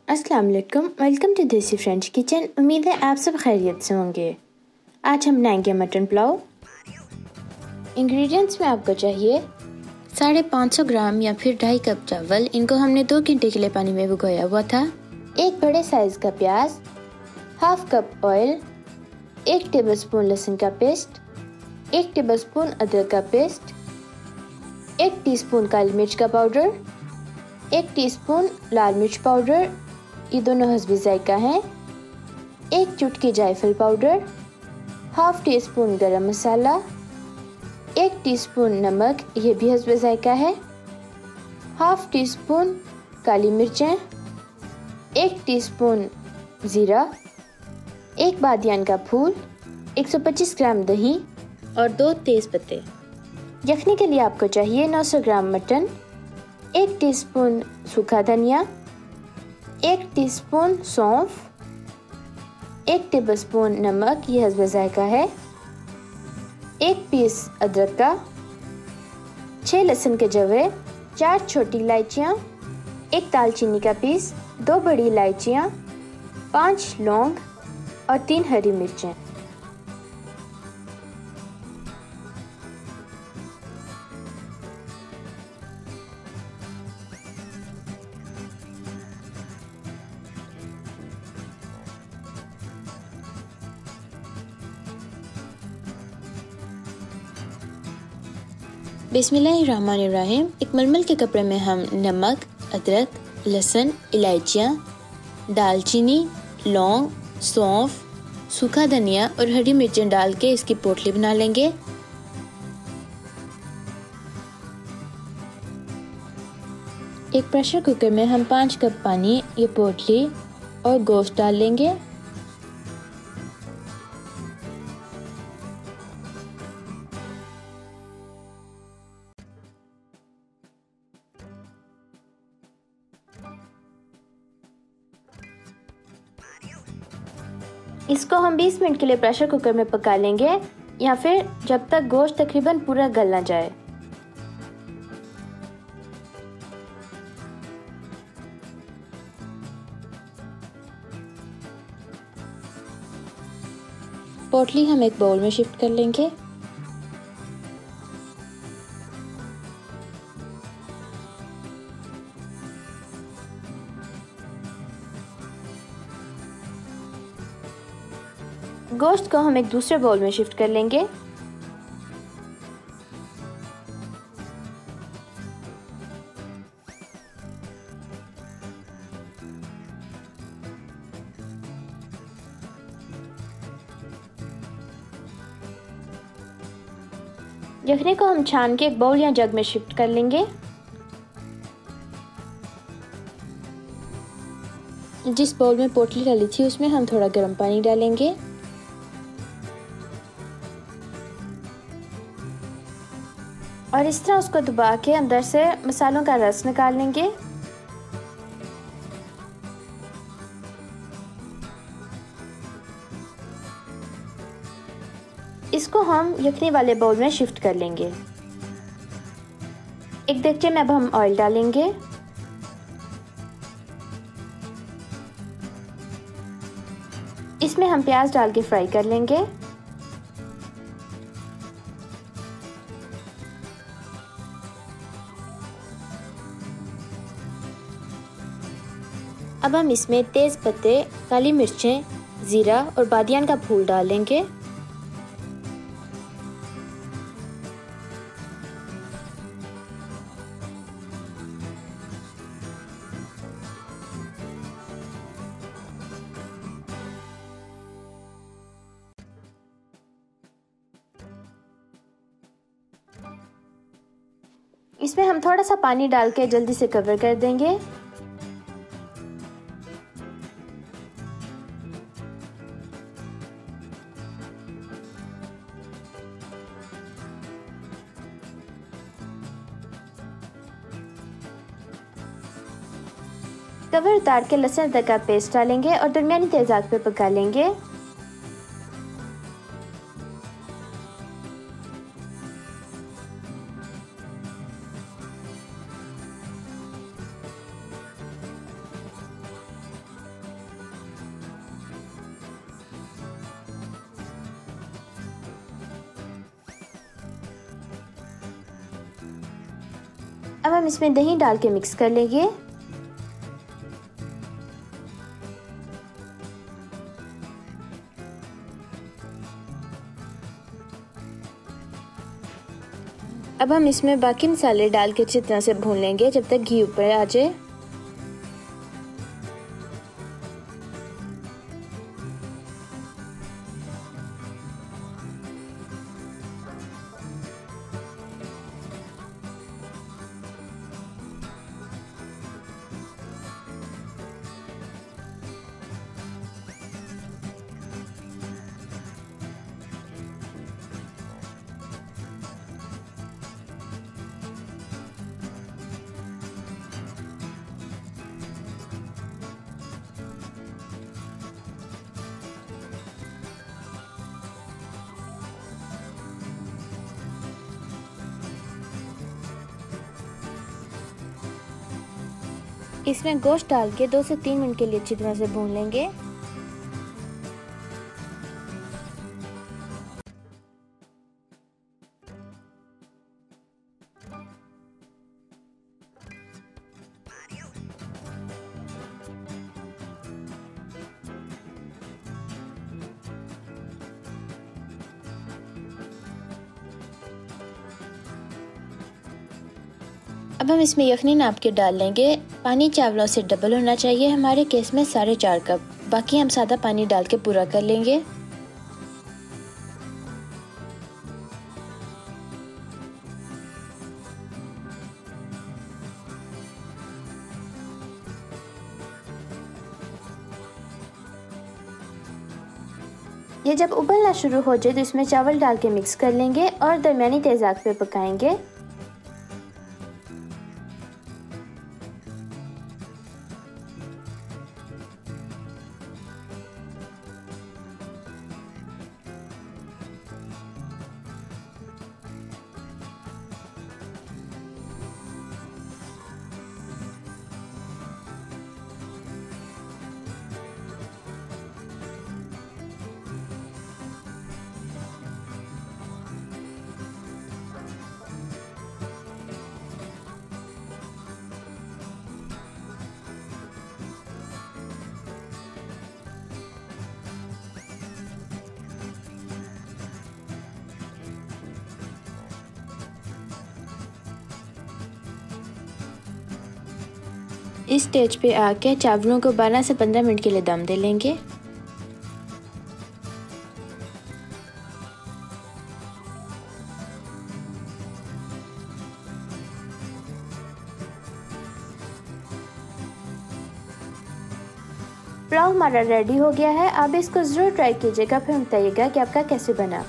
अस्सलाम वालेकुम, welcome to देसी फ्रेंच किचन। उम्मीद है आप सब खैरियत से होंगे। आज हम बनाएंगे मटन पुलाव। इंग्रेडिएंट्स में आपको चाहिए 550 ग्राम या फिर 2.5 कप चावल। इनको हमने 2 घंटे के लिए पानी में भिगोया हुआ था। एक बड़े साइज का प्याज, हाफ कप ऑयल, 1 टेबलस्पून लहसुन का पेस्ट, 1 टेबलस्पून अदरक का पेस्ट, 1 टीस्पून काली मिर्च का पाउडर, 1 टीस्पून लाल मिर्च पाउडर, ये दोनों हस्बे जायका हैं, 1 चुटकी जायफल पाउडर, हाफ टी स्पून गरम मसाला, 1 टीस्पून नमक, ये भी हस्बे जायका है, हाफ टी स्पून काली मिर्चें, 1 टीस्पून ज़ीरा, 1 बादियान का फूल, 125 ग्राम दही और 2 तेज पत्ते। यखनी के लिए आपको चाहिए 900 ग्राम मटन, 1 टीस्पून सूखा धनिया, 1 टीस्पून सौंफ, 1 टेबलस्पून नमक, ये हस्बे जायका है, 1 पीस अदरक का, 6 लहसुन के जवे, 4 छोटी इलायचियाँ, 1 दालचीनी का पीस, 2 बड़ी इलायचियाँ, 5 लौंग और 3 हरी मिर्चें। बिस्मिल्लाहिर्रहमानिर्रहीम। एक मलमल के कपड़े में हम नमक, अदरक, लहसुन, इलायचियाँ, दालचीनी, लौंग, सौंफ, सूखा धनिया और हरी मिर्चें डाल के इसकी पोटली बना लेंगे। एक प्रेशर कुकर में हम 5 कप पानी, ये पोटली और गोश्त डाल लेंगे। इसको हम 20 मिनट के लिए प्रेशर कुकर में पका लेंगे या फिर जब तक गोश्त तकरीबन पूरा गल ना जाए। पोटली हम एक बाउल में शिफ्ट कर लेंगे। गोश्त को हम एक दूसरे बाउल में शिफ्ट कर लेंगे। यखनी को हम छान के एक बाउल या जग में शिफ्ट कर लेंगे। जिस बाउल में पोटली डाली थी उसमें हम थोड़ा गर्म पानी डालेंगे। और इस तरह उसको दबा के अंदर से मसालों का रस निकाल लेंगे। इसको हम यखनी वाले बाउल में शिफ्ट कर लेंगे। एक देगचे में अब हम ऑयल डालेंगे। इसमें हम प्याज डाल के फ्राई कर लेंगे। अब हम इसमें तेज पत्ते, काली मिर्चें, ज़ीरा और बादियान का फूल डालेंगे। इसमें हम थोड़ा सा पानी डाल के जल्दी से कवर कर देंगे। कवर उतार के लहसुन अदरक का पेस्ट डालेंगे और दरमियानी तेज आंच पे पका लेंगे। अब हम इसमें दही डाल के मिक्स कर लेंगे। अब हम इसमें बाकी मसाले डाल के अच्छी तरह से भून लेंगे जब तक घी ऊपर आ जाए। इसमें गोश्त डाल के 2 से 3 मिनट के लिए अच्छी तरह से भून लेंगे। अब हम इसमें यखनी नाप के डाल लेंगे। पानी चावलों से डबल होना चाहिए, हमारे केस में 4.5 कप। बाकी हम सादा पानी डाल के पूरा कर लेंगे। ये जब उबलना शुरू हो जाए तो इसमें चावल डाल के मिक्स कर लेंगे और दरमियानी तेज आंच पे पकाएंगे। इस स्टेज पे आके चावलों को 12 से 15 मिनट के लिए दम दे लेंगे। पुलाव हमारा रेडी हो गया है। आप इसको ज़रूर ट्राई कीजिएगा, फिर बताइएगा कि आपका कैसे बना।